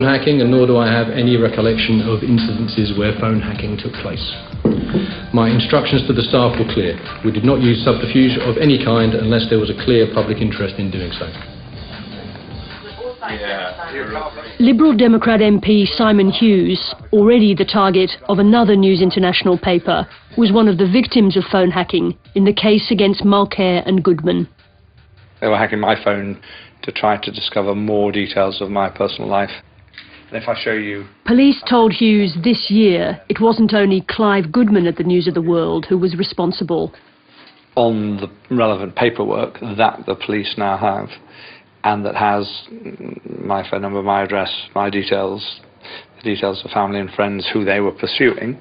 hacking, and nor do I have any recollection of incidences where phone hacking took place. My instructions to the staff were clear. We did not use subterfuge of any kind unless there was a clear public interest in doing so. Liberal Democrat MP Simon Hughes, already the target of another News International paper, was one of the victims of phone hacking in the case against Mulcair and Goodman. They were hacking my phone to try to discover more details of my personal life. And if I show you... Police told Hughes this year it wasn't only Clive Goodman at the News of the World who was responsible. On the relevant paperwork that the police now have, and that has my phone number, my address, my details, the details of family and friends who they were pursuing,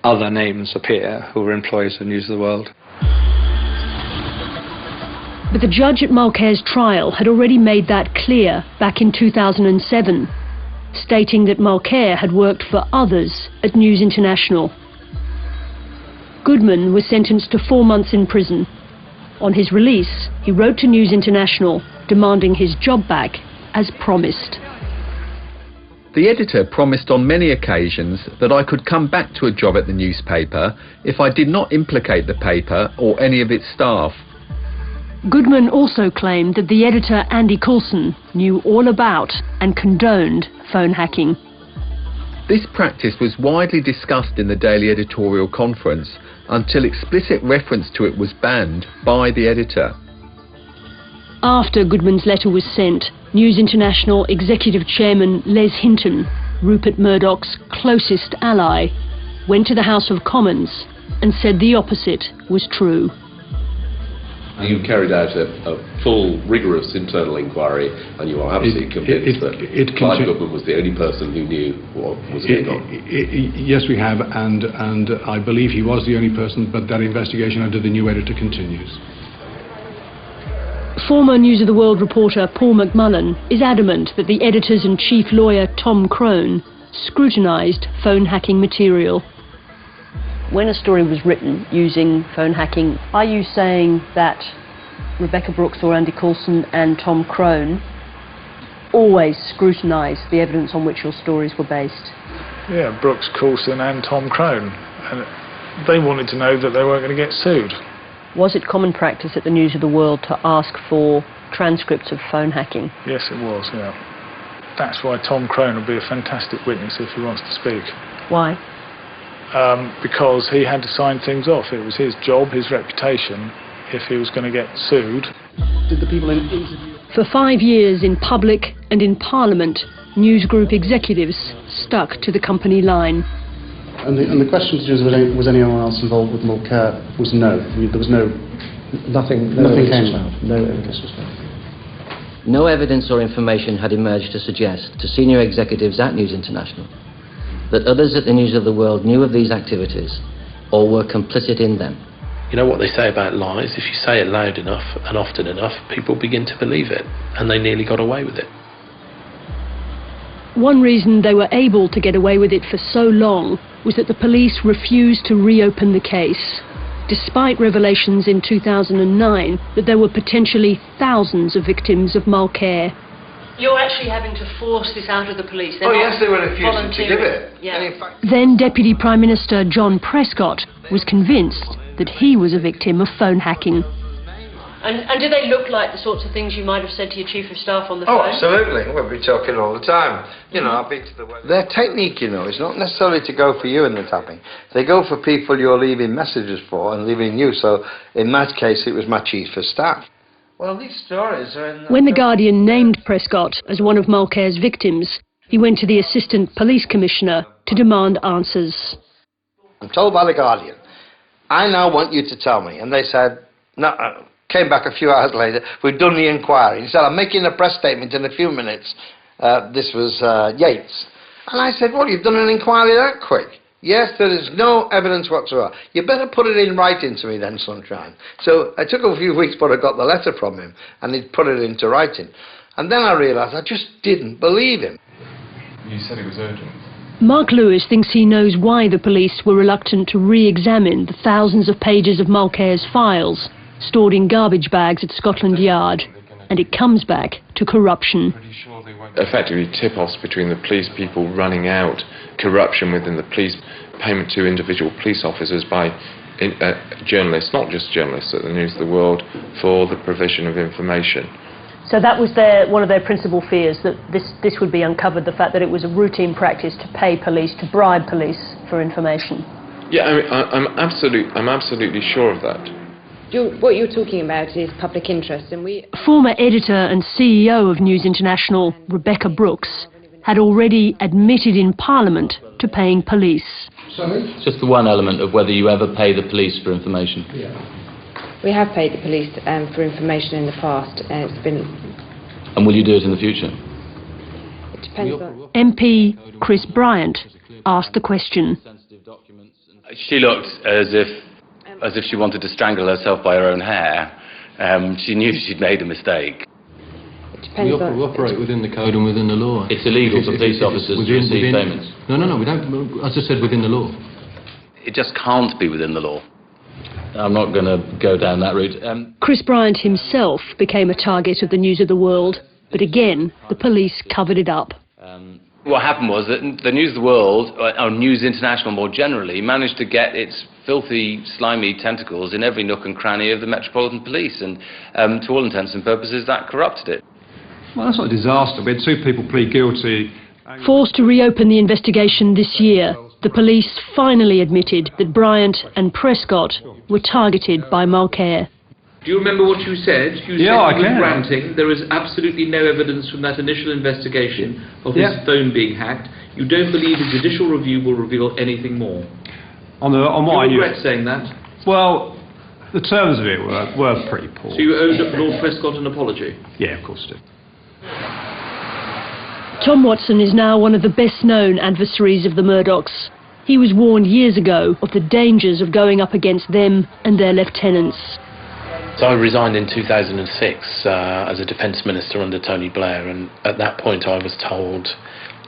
other names appear who were employees of News of the World. But the judge at Mulcair's trial had already made that clear back in 2007, stating that Mulcair had worked for others at News International. Goodman was sentenced to 4 months in prison. On his release, he wrote to News International demanding his job back as promised. The editor promised on many occasions that I could come back to a job at the newspaper if I did not implicate the paper or any of its staff. Goodman also claimed that the editor Andy Coulson knew all about and condoned phone hacking. This practice was widely discussed in the daily editorial conference until explicit reference to it was banned by the editor. After Goodman's letter was sent, News International Executive Chairman Les Hinton, Rupert Murdoch's closest ally, went to the House of Commons and said the opposite was true. You carried out a full, rigorous internal inquiry, and you are absolutely convinced that Clive Goodman was the only person who knew what was going on. Yes, we have, and I believe he was the only person, but that investigation under the new editor continues. Former News of the World reporter Paul McMullen is adamant that the editors and chief lawyer Tom Crone scrutinised phone hacking material. When a story was written using phone hacking, are you saying that Rebecca Brooks or Andy Coulson and Tom Crone always scrutinised the evidence on which your stories were based? Yeah, Brooks, Coulson and Tom Crone. And they wanted to know that they weren't going to get sued. Was it common practice at the News of the World to ask for transcripts of phone hacking? Yes, it was, yeah. That's why Tom Crone will be a fantastic witness if he wants to speak. Why? Because he had to sign things off. It was his job, his reputation, if he was going to get sued. Did the people in interview? For 5 years in public and in Parliament, news group executives stuck to the company line. And the question to was anyone else involved with Mulcair was no. There was nothing came out. No evidence was found. No evidence or information had emerged to suggest to senior executives at News International that others at the News of the World knew of these activities or were complicit in them. You know what they say about lies? If you say it loud enough and often enough, people begin to believe it, and they nearly got away with it. One reason they were able to get away with it for so long was that the police refused to reopen the case, despite revelations in 2009 that there were potentially thousands of victims of Mulcair. You're actually having to force this out of the police. Oh yes, they were refusing to give it. Yeah. Then Deputy Prime Minister John Prescott was convinced that he was a victim of phone hacking. And do they look like the sorts of things you might have said to your Chief of Staff on the phone? Oh, absolutely. We'll be talking all the time. You know, I've been to the... Their technique, you know, is not necessarily to go for you in the tapping. They go for people you're leaving messages for and leaving you. So in that case, it was my Chief of Staff. Well, these stories are in... When The Guardian named Prescott as one of Mulcair's victims, he went to the Assistant Police Commissioner to demand answers. I'm told by The Guardian, I now want you to tell me. And they said, no, came back a few hours later, we've done the inquiry. He said, I'm making a press statement in a few minutes. This was Yates. And I said, well, you've done an inquiry that quick. Yes, there is no evidence whatsoever. You better put it in writing to me then, Sunshine. So it took a few weeks, but I got the letter from him, and he'd put it into writing. And then I realised I just didn't believe him. You said it was urgent. Mark Lewis thinks he knows why the police were reluctant to re-examine the thousands of pages of Mulcair's files stored in garbage bags at Scotland Yard. And it comes back to corruption. Pretty sure they won't effectively tip-offs between the police people running out, corruption within the police, payment to individual police officers by journalists, not just journalists at the News of the World, for the provision of information. So that was one of their principal fears, that this would be uncovered, the fact that it was a routine practice to pay police, to bribe police for information. Yeah, I mean, I'm absolutely sure of that. What you're talking about is public interest, and Former editor and CEO of News International, Rebecca Brooks, had already admitted in Parliament to paying police. Sorry? Just the one element of whether you ever pay the police for information. Yeah. We have paid the police for information in the past, and it's been... And will you do it in the future? It depends on... MP Chris Bryant asked the question. She looked as if she wanted to strangle herself by her own hair. She knew she'd made a mistake. We operate within the code and within the law. It's illegal for police officers to receive payments. No, we don't. As I said, within the law. It just can't be within the law. I'm not going to go down that route. Chris Bryant himself became a target of the News of the World, but again, the police covered it up. What happened was that the News of the World, or News International more generally, managed to get its filthy, slimy tentacles in every nook and cranny of the Metropolitan Police, and to all intents and purposes, that corrupted it. Well, that's not a disaster. We had 2 people plead guilty. Forced to reopen the investigation this year, the police finally admitted that Bryant and Prescott were targeted by Mulcair. Do you remember what you said? You said I he was can. ranting. There is absolutely no evidence from that initial investigation of his phone being hacked. You don't believe a judicial review will reveal anything more. On what I you knew. regret saying that? Well, the terms of it were pretty poor. So you owed Lord Prescott an apology? Yeah, of course I did. Tom Watson is now one of the best-known adversaries of the Murdochs. He was warned years ago of the dangers of going up against them and their lieutenants. So I resigned in 2006 as a defence minister under Tony Blair, and at that point I was told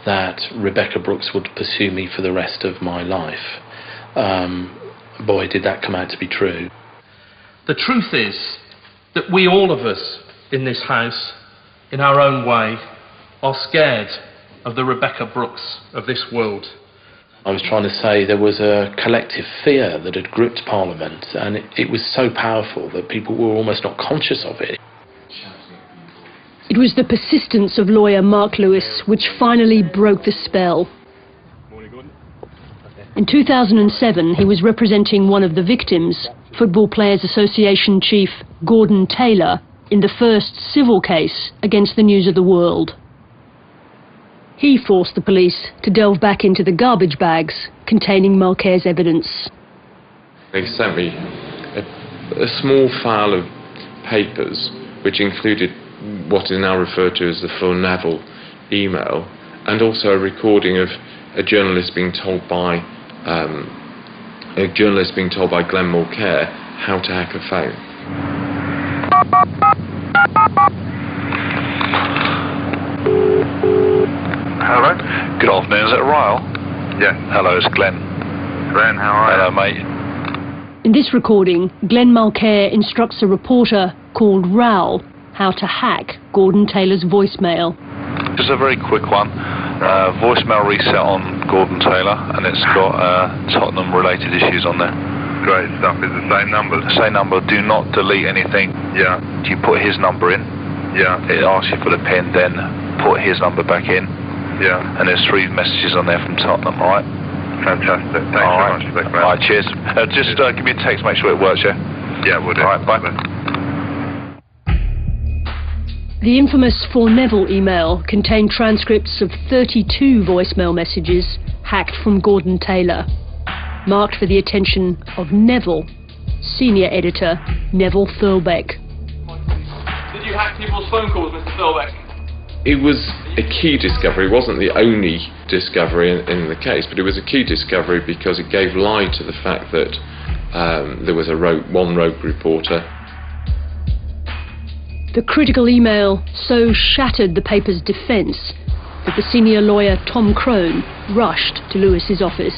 that Rebecca Brooks would pursue me for the rest of my life. Boy, did that come out to be true. The truth is that we, all of us in this house, in our own way, are scared of the Rebecca Brooks of this world. I was trying to say there was a collective fear that had gripped Parliament, and it was so powerful that people were almost not conscious of it. It was the persistence of lawyer Mark Lewis which finally broke the spell. In 2007, he was representing one of the victims, Football Players Association chief Gordon Taylor, in the first civil case against the News of the World. He forced the police to delve back into the garbage bags containing Mulcair's evidence. They sent me a small file of papers which included what is now referred to as the full Neville email, and also a recording of a journalist being told by Glenn Mulcair how to hack a phone. Hello? Good afternoon, is it Ryle? Yeah. Hello, it's Glenn. Glenn, how are you? Hello, mate. In this recording, Glenn Mulcair instructs a reporter called Raoul how to hack Gordon Taylor's voicemail. Just a very quick one. Voicemail reset on Gordon Taylor, and it's got Tottenham-related issues on there. Great stuff. Is the same number? Same number. Do not delete anything. Yeah. You put his number in. Yeah. It asks you for the PIN, then put his number back in. Yeah. And there's 3 messages on there from Tottenham, alright? Fantastic. Thanks very much. Alright, cheers. Just give me a text, make sure it works, yeah? Yeah, we'll do. Alright, bye. The infamous For Neville email contained transcripts of 32 voicemail messages hacked from Gordon Taylor, marked for the attention of Neville, senior editor Neville Thirlbeck. Did you hack people's phone calls, Mr. Thirlbeck? It was a key discovery. It wasn't the only discovery in the case, but it was a key discovery because it gave light to the fact that there was one rogue reporter. The critical email so shattered the paper's defence that the senior lawyer Tom Crone rushed to Lewis's office.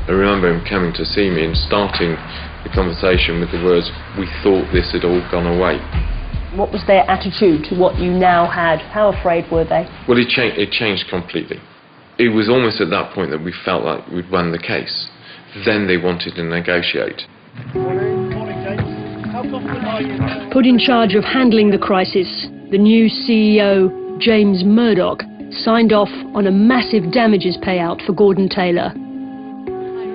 I remember him coming to see me and starting the conversation with the words, "We thought this had all gone away." What was their attitude to what you now had? How afraid were they? Well, it changed completely. It was almost at that point that we felt like we'd won the case. Then they wanted to negotiate. Put in charge of handling the crisis, the new CEO, James Murdoch, signed off on a massive damages payout for Gordon Taylor.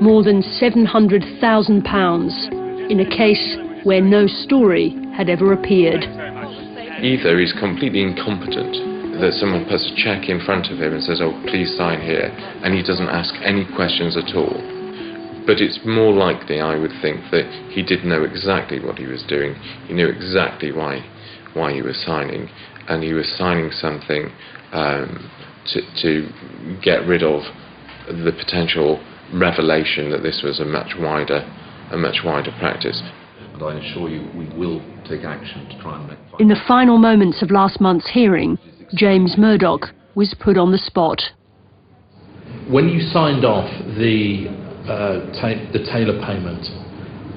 More than £700,000 in a case where no story had ever appeared. Either he's completely incompetent, that someone puts a cheque in front of him and says, oh, please sign here, and he doesn't ask any questions at all. But it's more likely, I would think, that he did know exactly what he was doing. He knew exactly why he was signing, and he was signing something to get rid of the potential revelation that this was a much wider practice. And I assure you, we will take action to try and make. In the final moments of last month's hearing, James Murdoch was put on the spot. When you signed off the Taylor payment,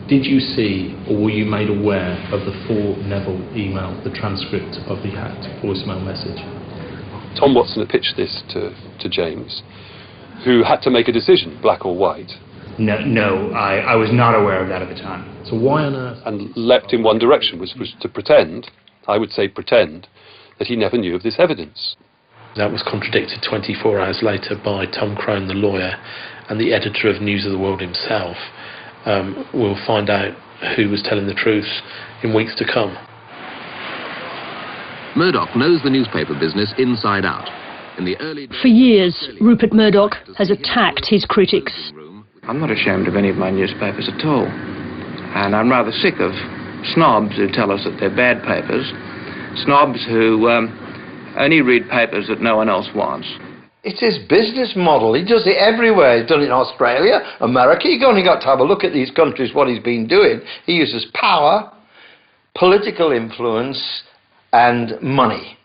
did you see or were you made aware of the full Neville email, the transcript of the hacked voicemail message? Tom Watson had pitched this to James, who had to make a decision, black or white. No, I was not aware of that at the time. So why on earth? And leapt in one direction, which was to pretend, I would say pretend, that he never knew of this evidence. That was contradicted 24 hours later by Tom Crone, the lawyer, and the editor of News of the World himself. We'll find out who was telling the truth in weeks to come. Murdoch knows the newspaper business inside out. In the early For years, Rupert Murdoch has attacked his critics. I'm not ashamed of any of my newspapers at all. And I'm rather sick of snobs who tell us that they're bad papers, snobs who only read papers that no one else wants. It's his business model. He does it everywhere. He's done it in Australia, America. You've only got to have a look at these countries, what he's been doing. He uses power, political influence, and money.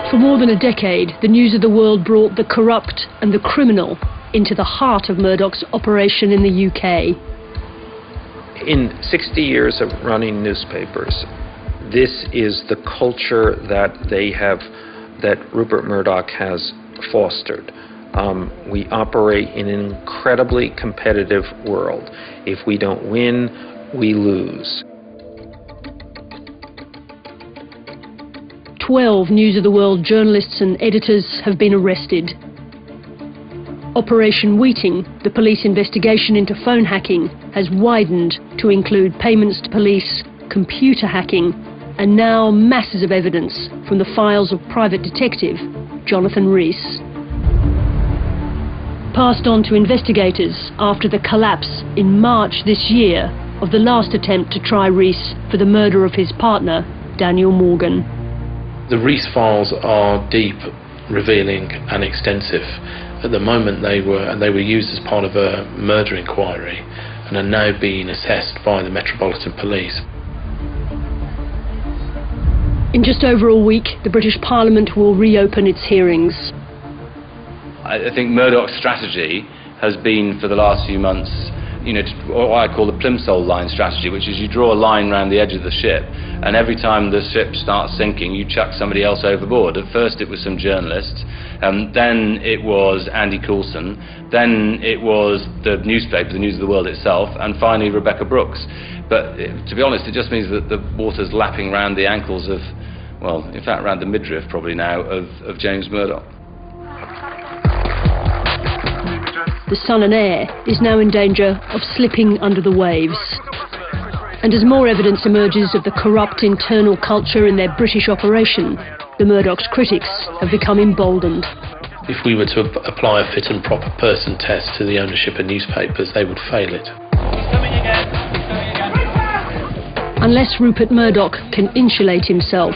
For more than a decade, the News of the World brought the corrupt and the criminal into the heart of Murdoch's operation in the UK. In 60 years of running newspapers, this is the culture that Rupert Murdoch has fostered. We operate in an incredibly competitive world. If we don't win, we lose. 12 News of the World journalists and editors have been arrested. Operation Wheating, the police investigation into phone hacking, has widened to include payments to police, computer hacking, and now masses of evidence from the files of private detective Jonathan Rees. Passed on to investigators after the collapse in March this year of the last attempt to try Rees for the murder of his partner, Daniel Morgan. The Rees files are deep, revealing and extensive. At the moment they were used as part of a murder inquiry and are now being assessed by the Metropolitan Police. In just over a week, the British Parliament will reopen its hearings. I think Murdoch's strategy has been for the last few months, what I call the plimsoll line strategy, which is you draw a line around the edge of the ship, and every time the ship starts sinking, you chuck somebody else overboard. At first it was some journalists, then it was Andy Coulson, then it was the newspaper, the News of the World itself, and finally Rebecca Brooks. But to be honest, it just means that the water's lapping around the ankles of, well, in fact around the midriff probably now, of James Murdoch. The Son and Heir is now in danger of slipping under the waves. And as more evidence emerges of the corrupt internal culture in their British operation, the Murdoch's critics have become emboldened. If we were to apply a fit and proper person test to the ownership of newspapers, they would fail it. Unless Rupert Murdoch can insulate himself,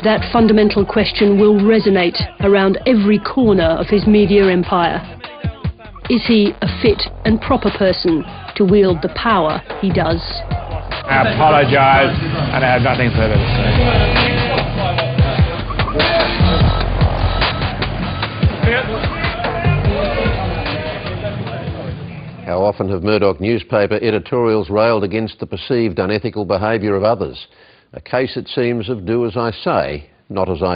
that fundamental question will resonate around every corner of his media empire. Is he a fit and proper person to wield the power he does? I apologise, and I have nothing further to say. How often have Murdoch newspaper editorials railed against the perceived unethical behaviour of others? A case, it seems, of do as I say, not as I